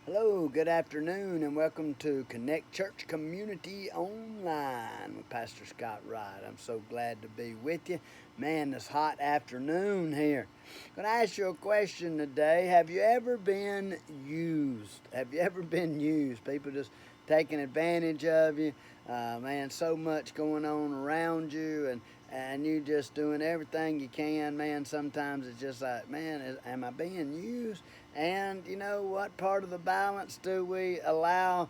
Hello, good afternoon, and welcome to Connect Church Community Online with Pastor Scott Wright. I'm so glad to be with you. Man, this hot afternoon here. I'm going to ask you a question today. Have you ever been used? Have you ever been used? People just taking advantage of you. Man, so much going on around you, and you just doing everything you can. Man, sometimes it's just like, man, am I being used? And what part of the balance do we allow,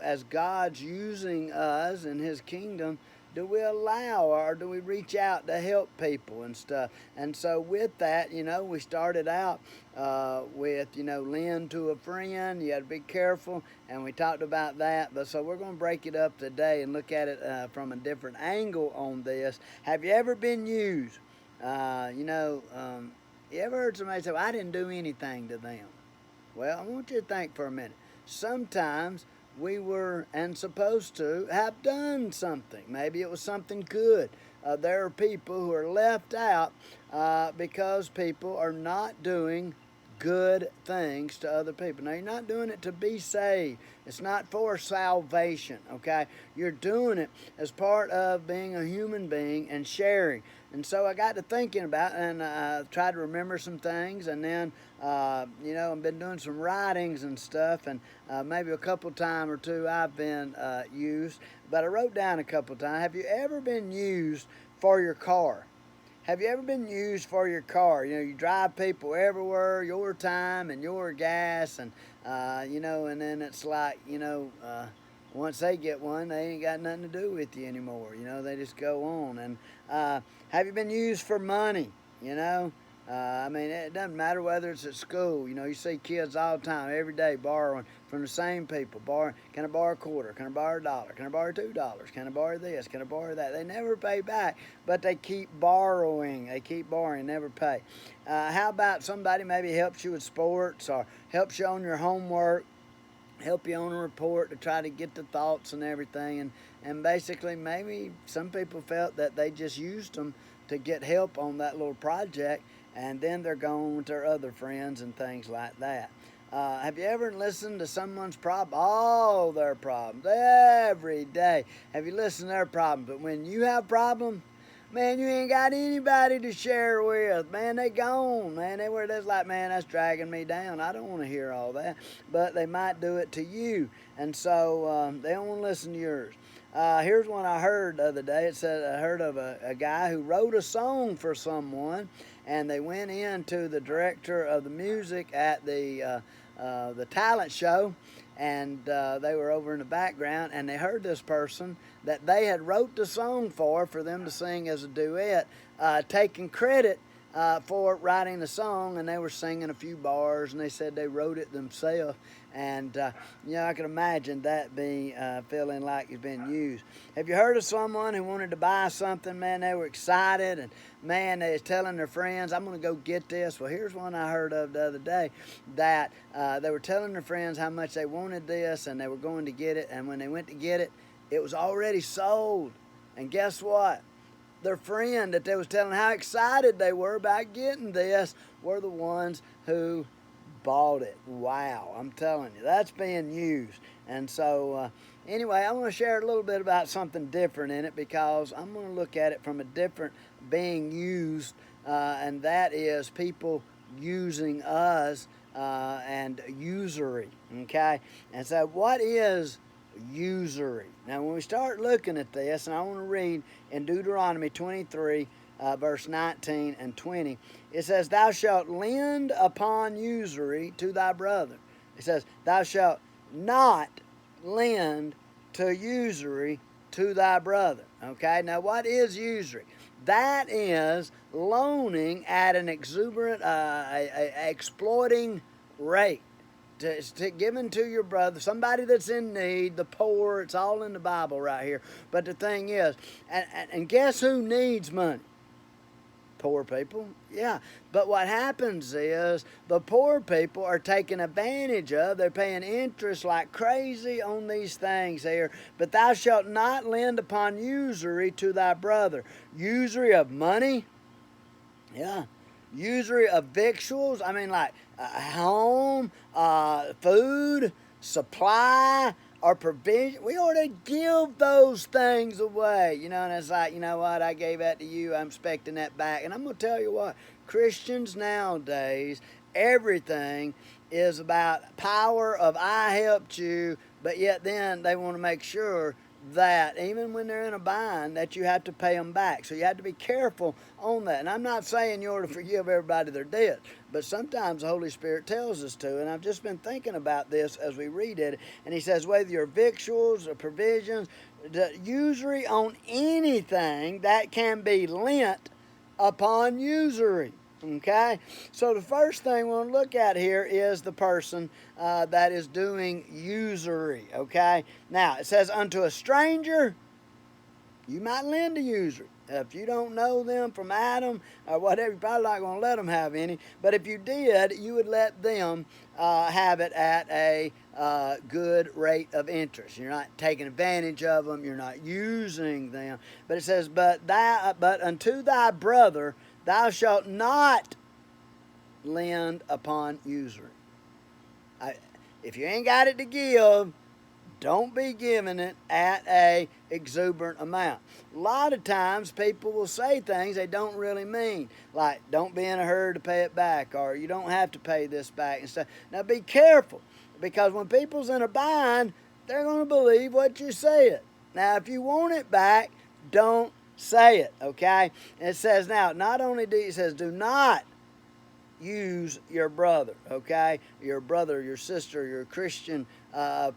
as God's using us in His kingdom? Do we allow, or do we reach out to help people and stuff? And so, with that, we started out with, lend to a friend. You got to be careful, and we talked about that. But so, we're going to break it up today and look at it from a different angle on this. Have you ever been used? Uh, you know, um, you ever heard somebody say, well, I didn't do anything to them? Well, I want you to think for a minute. Sometimes we were and supposed to have done something. Maybe it was something good. There are people who are left out because people are not doing good things to other people. Now, you're not doing it to be saved. It's not for salvation, okay? You're doing it as part of being a human being and sharing. And so I got to thinking about it, and tried to remember some things, and then I've been doing some writings and stuff, and maybe a couple time or two I've been used. But I wrote down a couple times. Have you ever been used for your car? Have you ever been used for your car? You drive people everywhere, your time and your gas, and then it's like, once they get one, they ain't got nothing to do with you anymore. They just go on. And have you been used for money? You know, it doesn't matter whether it's at school. You see kids all the time, every day, borrowing from the same people. Can I borrow a quarter? Can I borrow a dollar? Can I borrow $2? Can I borrow this? Can I borrow that? They never pay back, but they keep borrowing. They keep borrowing, never pay. How about somebody maybe helps you with sports or helps you on your homework? Help you on a report to try to get the thoughts and everything, and basically maybe some people felt that they just used them to get help on that little project, and then they're gone with their other friends and things like that. Have you ever listened to someone's problem? All their problems every day. Have you listened to their problems? But when you have problems, man, you ain't got anybody to share with. Man, they gone. Man, they were just like, man, that's dragging me down. I don't want to hear all that. But they might do it to you. And so they don't want to listen to yours. Here's one I heard the other day. It said I heard of a guy who wrote a song for someone, and they went in to the director of the music at the talent show, and they were over in the background, and they heard this person that they had wrote the song for them to sing as a duet, taking credit for writing the song, and they were singing a few bars, and they said they wrote it themselves. And I can imagine that being feeling like it's been used. Have you heard of someone who wanted to buy something? Man, they were excited, and man, they was telling their friends, I'm going to go get this. Well, here's one I heard of the other day, that they were telling their friends how much they wanted this, and they were going to get it, and when they went to get it, it was already sold. And guess what? Their friend that they was telling how excited they were about getting this were the ones who bought it. Wow, I'm telling you, that's being used. And so, anyway, I want to share a little bit about something different in it, because I'm going to look at it from a different being used, and that is people using us and usury. Okay, and so what is usury? Now, when we start looking at this, and I want to read in Deuteronomy 23, verse 19 and 20, it says, Thou shalt lend upon usury to thy brother. It says, Thou shalt not lend to usury to thy brother. Okay, now what is usury? That is loaning at an exuberant, exploiting rate. To given to your brother, somebody that's in need, the poor. It's all in the Bible right here. But the thing is, and guess who needs money? Poor people. Yeah. But what happens is the poor people are taken advantage of. They're paying interest like crazy on these things here. But thou shalt not lend upon usury to thy brother. Usury of money. Yeah. Usury of victuals, I mean like home, food, supply, or provision. We ought to give those things away. And it's like, you know what, I gave that to you, I'm expecting that back. And I'm going to tell you what, Christians nowadays, everything is about power of I helped you, but yet then they want to make sure that even when they're in a bind that you have to pay them back. So you have to be careful on that. And I'm not saying you ought to forgive everybody their debt, but sometimes the Holy Spirit tells us to. And I've just been thinking about this as we read it. And he says, whether your victuals or provisions, the usury on anything that can be lent upon usury. Okay, so the first thing we want to look at here is the person that is doing usury. Okay, now it says, unto a stranger, you might lend a usury. If you don't know them from Adam or whatever, you're probably not going to let them have any. But if you did, you would let them have it at a good rate of interest. You're not taking advantage of them. You're not using them. But it says, but unto thy brother thou shalt not lend upon usury. If you ain't got it to give, don't be giving it at a exuberant amount. A lot of times people will say things they don't really mean, like don't be in a hurry to pay it back, or you don't have to pay this back and stuff. Now be careful, because when people's in a bind, they're going to believe what you said. Now if you want it back, don't say it, okay? And it says now, not only it says do not use your brother, okay? Your brother, your sister, your Christian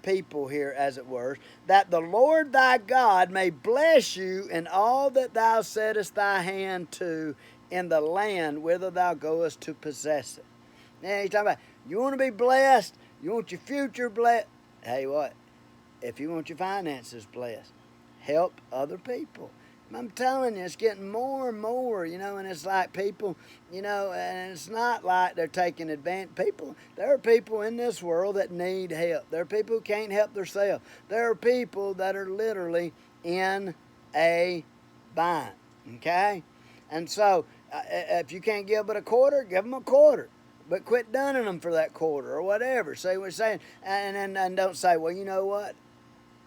people here, as it were, that the Lord thy God may bless you in all that thou settest thy hand to in the land whither thou goest to possess it. Now he's talking about, you want to be blessed, you want your future blessed. Hey, what? If you want your finances blessed, help other people. I'm telling you, it's getting more and more, and it's like people, and it's not like they're taking advantage. There are people in this world that need help. There are people who can't help themselves. There are people that are literally in a bind, okay? And so, if you can't give but a quarter, give them a quarter. But quit dunning them for that quarter or whatever. See what we're saying? And don't say, well, you know what?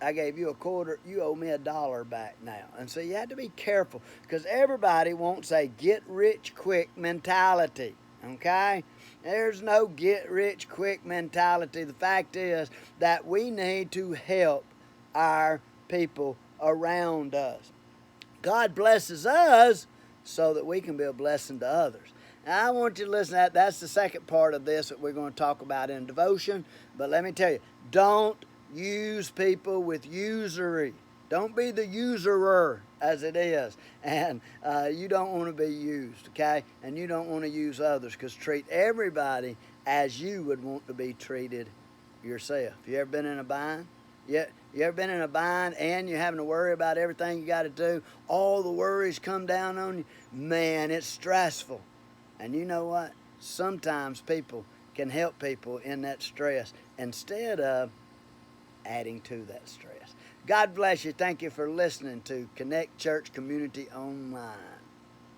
I gave you a quarter, you owe me $1 back now. And so you have to be careful, because everybody wants a get rich quick mentality, okay? There's no get rich quick mentality. The fact is that we need to help our people around us. God blesses us so that we can be a blessing to others. Now, I want you to listen to that. That's the second part of this that we're going to talk about in devotion. But let me tell you, don't use people with usury. Don't be the usurer, as it is. And you don't want to be used, okay? And you don't want to use others, because treat everybody as you would want to be treated yourself. You ever been in a bind? You ever been in a bind and you're having to worry about everything you got to do? All the worries come down on you. Man, it's stressful. And you know what? Sometimes people can help people in that stress instead of adding to that stress. God bless you. Thank you for listening to Connect Church Community Online.